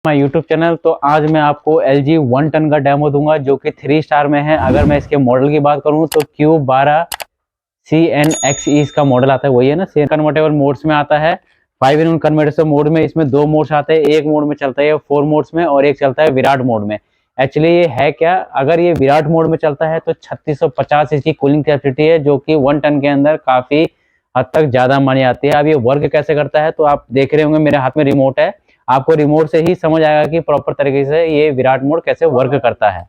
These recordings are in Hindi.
My YouTube channel. तो आज मैं आपको LG 1 टन का डेमो दूंगा जो कि 3 स्टार में है। अगर मैं इसके मॉडल की बात करूं तो Q12CNXE इसका मॉडल आता है, वही है ना। सेम कन्वर्टेबल मोड्स में आता है, 5-in-1 कन्वर्टर मोड में। इसमें 2 मोड्स आते हैं, एक मोड में चलता है 4 मोड्स में और एक चलता है विराट मोड में। एक्चुअली ये है क्या, अगर ये विराट मोड में चलता है तो 3650 इसकी कूलिंग कैपेसिटी है, जो कि 1 टन के अंदर काफी हद तक ज्यादा मानी जाती है। अब ये वर्क कैसे करता है तो आप देख रहे होंगे मेरे हाथ में रिमोट है, आपको रिमोट से ही समझ आएगा कि प्रॉपर तरीके से ये विराट मोड कैसे वर्क करता है।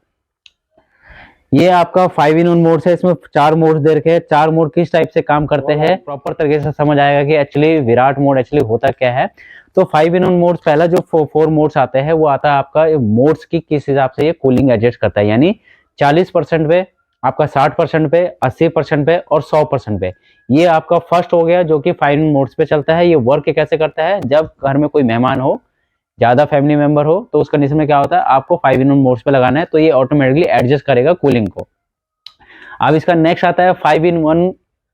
ये आपका 5-in-1 मोड है, इसमें 4 मोड दे रखे हैं। 4 मोड किस टाइप से काम करते हैं प्रॉपर तरीके से समझ आएगा कि एक्चुअली विराट मोड एक्चुअली होता क्या है। तो 5-in-1 मोड पहला जो 4 मोड्स आते हैं वो आता है आपका मोड्स की किस हिसाब से ये कूलिंग एडजस्ट करता है, यानी 40% पे, आपका 60% पे, 80% पे और 100% पे। ये आपका फर्स्ट हो गया जो कि 5-in-1 मोड्स पे चलता है। ये वर्क कैसे करता है, जब घर में कोई मेहमान हो, ज्यादा फैमिली मेंबर हो, तो उस कंडीशन में क्या होता है, आपको 5-in-1 मोड्स पे लगाना है तो ये ऑटोमेटिकली एडजस्ट करेगा कूलिंग को। अब इसका नेक्स्ट आता है 5-in-1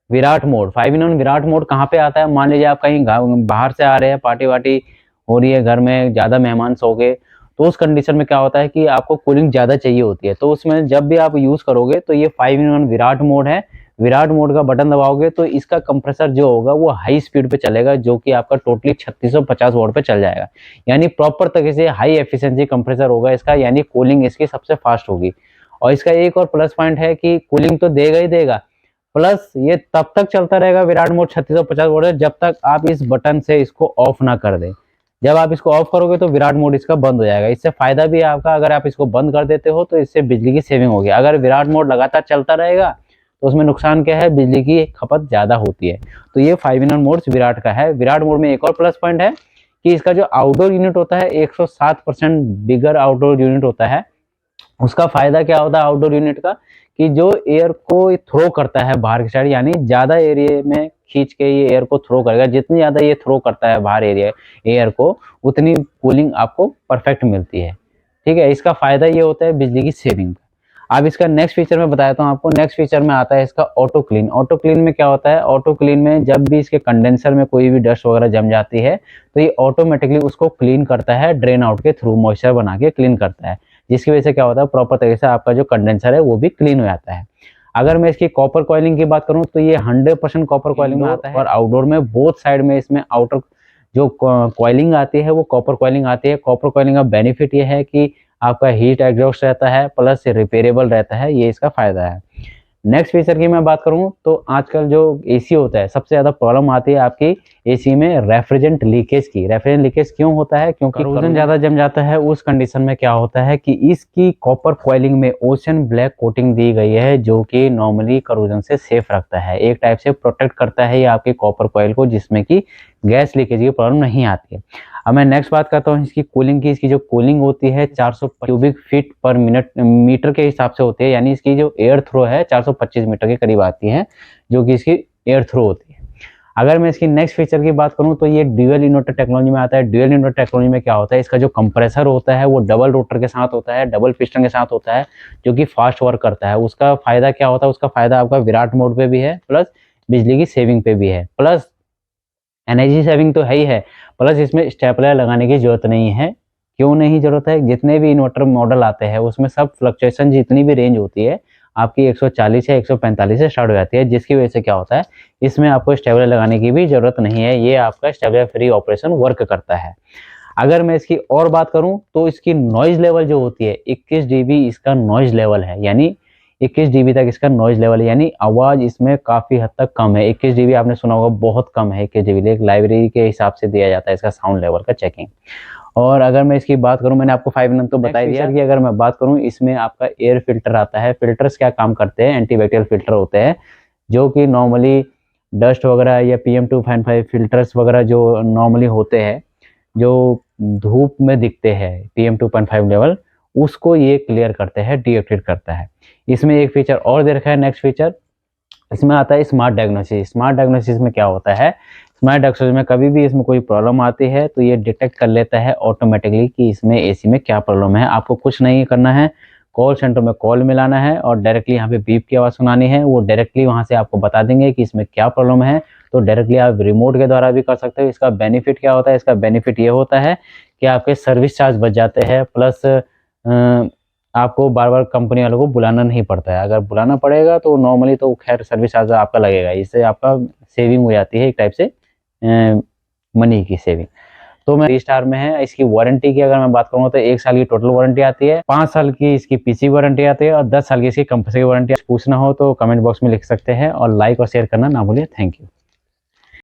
Virat mode. 5-in-1 Virat mode कहाँ पे आता है, मान लीजिए आप कहीं बाहर से आ रहे हैं, पार्टी वार्टी हो रही है, घर में ज्यादा मेहमान सो गए, तो उस कंडीशन में क्या होता है कि आपको कूलिंग ज्यादा चाहिए होती है। तो उसमें जब भी आप यूज करोगे तो ये 5-in-1 विराट मोड है। विराट मोड का बटन दबाओगे तो इसका कंप्रेसर जो होगा वो हाई स्पीड पे चलेगा, जो कि आपका टोटली 3650 वॉट पे चल जाएगा। यानी प्रॉपर तरीके से हाई एफिशिएंसी कंप्रेसर होगा इसका, यानी कूलिंग इसकी सबसे फास्ट होगी। और इसका एक और प्लस पॉइंट है कि कूलिंग तो देगा ही देगा, प्लस ये तब तक चलता रहेगा विराट मोड 3650 वोल्ट है, जब तक आप इस बटन से इसको ऑफ ना कर दें। जब आप इसको ऑफ करोगे तो विराट मोड इसका बंद हो जाएगा। इससे फायदा भी है आपका, अगर आप इसको बंद कर देते हो तो इससे बिजली की सेविंग होगी। अगर विराट मोड लगातार चलता रहेगा तो उसमें नुकसान क्या है, बिजली की खपत ज्यादा होती है। तो ये 5-in-1 मोड विराट का है। विराट मोड में एक और प्लस पॉइंट है कि इसका जो आउटडोर यूनिट होता है 107% बिगर आउटडोर यूनिट होता है। उसका फायदा क्या होता है आउटडोर यूनिट का, कि जो एयर को थ्रो करता है बाहर की साइड, यानी ज्यादा एरिया में खींच के ये एयर को थ्रो करेगा। जितनी ज्यादा ये थ्रो करता है बाहर एरिया एयर को, उतनी कूलिंग आपको परफेक्ट मिलती है। ठीक है, इसका फायदा ये होता है बिजली की सेविंग। अब इसका नेक्स्ट फीचर मैं बताता हूँ आपको। नेक्स्ट फीचर में आता है इसका ऑटो क्लीन। ऑटो क्लीन में क्या होता है, ऑटो क्लीन में जब भी इसके कंडेंसर में कोई भी डस्ट वगैरह जम जाती है तो ये ऑटोमेटिकली उसको क्लीन करता है, ड्रेन आउट के थ्रू मॉइस्चर बना के क्लीन करता है, जिसकी वजह से क्या होता है प्रॉपर तरीके से आपका जो कंडेंसर है वो भी क्लीन हो जाता है। अगर मैं इसकी कॉपर कॉइलिंग की बात करूं तो ये 100% कॉपर कॉइलिंग में आता है, और आउटडोर में बोथ साइड में इसमें आउटर जो कॉइलिंग आती है वो कॉपर कॉइलिंग आती है। कॉपर कॉइलिंग का बेनिफिट ये है कि आपका हीट एग्जॉस्ट रहता है, प्लस रिपेयरेबल रहता है, ये इसका फायदा है। नेक्स्ट फीचर की मैं बात करूं तो आजकल जो एसी होता है, सबसे ज्यादा प्रॉब्लम आती है आपकी एसी में रेफ्रिजरेंट लीकेज की। रेफ्रिजरेंट लीकेज क्यों होता है, क्योंकि करोजन ज्यादा जम जाता है। उस कंडीशन में क्या होता है कि इसकी कॉपर कॉइलिंग में ओशन ब्लैक कोटिंग दी गई है, जो कि नॉर्मली करोजन से सेफ रखता है, एक टाइप से प्रोटेक्ट करता है ये आपकी कॉपर कॉइल को, जिसमें कि गैस लीकेज की प्रॉब्लम नहीं आती है। अब मैं नेक्स्ट बात करता हूँ इसकी कूलिंग की। इसकी जो कूलिंग होती है 400 cubic feet per minute metre के हिसाब से होती है, यानी इसकी जो एयर थ्रो है 425 मीटर के करीब आती है, जो कि इसकी एयर थ्रो होती है। अगर मैं इसकी नेक्स्ट फीचर की बात करूं तो ये ड्यूअल इन्वर्टर टेक्नोलॉजी में आता है। ड्यूअल इन्वर्टर टेक्नोलॉजी में क्या होता है, इसका जो कंप्रेसर होता है वो डबल रोटर के साथ होता है, डबल पिस्टन के साथ होता है, जो कि फास्ट वर्क करता है। उसका फायदा क्या होता है, उसका फायदा आपका विराट मोड पे भी है, प्लस बिजली की सेविंग पे भी है, प्लस एनर्जी सेविंग तो है ही है, प्लस इसमें स्टेपलर लगाने की जरूरत नहीं है। क्यों नहीं जरूरत है, जितने भी इन्वर्टर मॉडल आते हैं उसमें सब फ्लक्चुएशन जितनी भी रेंज होती है आपकी 140 या 145 से स्टार्ट हो जाती है, जिसकी वजह से क्या होता है इसमें आपको स्टेबलर लगाने की भी जरूरत नहीं है। ये आपका स्टेबलर फ्री ऑपरेशन वर्क करता है। अगर मैं इसकी और बात करूं तो इसकी नॉइज लेवल जो होती है 21 dB इसका नॉइज लेवल है, यानी 21 dB तक इसका नॉइज लेवल है, यानी आवाज इसमें काफी हद तक कम है। 21 dB आपने सुना होगा, बहुत कम है 21 dB। एक लाइब्रेरी के हिसाब से दिया जाता है इसका साउंड लेवल का चेकिंग। और अगर मैं इसकी बात करूं, मैंने आपको 5-in-1 तो बता दिया कि अगर मैं बात करूं इसमें आपका एयर फिल्टर आता है। फिल्टर्स क्या काम करते हैं, एंटीबैक्टीरियल फिल्टर होते हैं, जो कि नॉर्मली डस्ट वगैरह या PM2.5 फिल्टर्स वगैरह जो नॉर्मली होते हैं, जो धूप में दिखते हैं PM2.5 लेवल, उसको ये क्लियर करते हैं, डीएक्टिवेट करता है। इसमें एक फीचर और दे रखा है, नेक्स्ट फीचर इसमें आता है स्मार्ट डायग्नोसिस। स्मार्ट डायग्नोसिस में क्या होता है, स्मार्ट डायग्नोसिस में कभी भी इसमें कोई प्रॉब्लम आती है तो ये डिटेक्ट कर लेता है ऑटोमेटिकली कि इसमें एसी में क्या प्रॉब्लम है। आपको कुछ नहीं करना है, कॉल सेंटर में कॉल मिलाना है और डायरेक्टली यहाँ पे बीप की आवाज़ सुनानी है, वो डायरेक्टली वहाँ से आपको बता देंगे कि इसमें क्या प्रॉब्लम है। तो डायरेक्टली आप रिमोट के द्वारा भी कर सकते हो। इसका बेनिफिट क्या होता है, इसका बेनिफिट ये होता है कि आपके सर्विस चार्ज बच जाते हैं, प्लस आपको बार बार कंपनी वालों को बुलाना नहीं पड़ता है। अगर बुलाना पड़ेगा तो नॉर्मली तो खैर सर्विस चार्ज आपका लगेगा, इससे आपका सेविंग हो जाती है एक टाइप से, मनी की सेविंग। तो मैं 3 स्टार में है। इसकी वारंटी की अगर मैं बात करूँ तो 1 साल की टोटल वारंटी आती है, 5 साल की इसकी पीसी वारंटी आती है और 10 साल की इसकी कंपल्सरी वारंटी। पूछना हो तो कमेंट बॉक्स में लिख सकते हैं और लाइक और शेयर करना ना भूलिए। Thank you.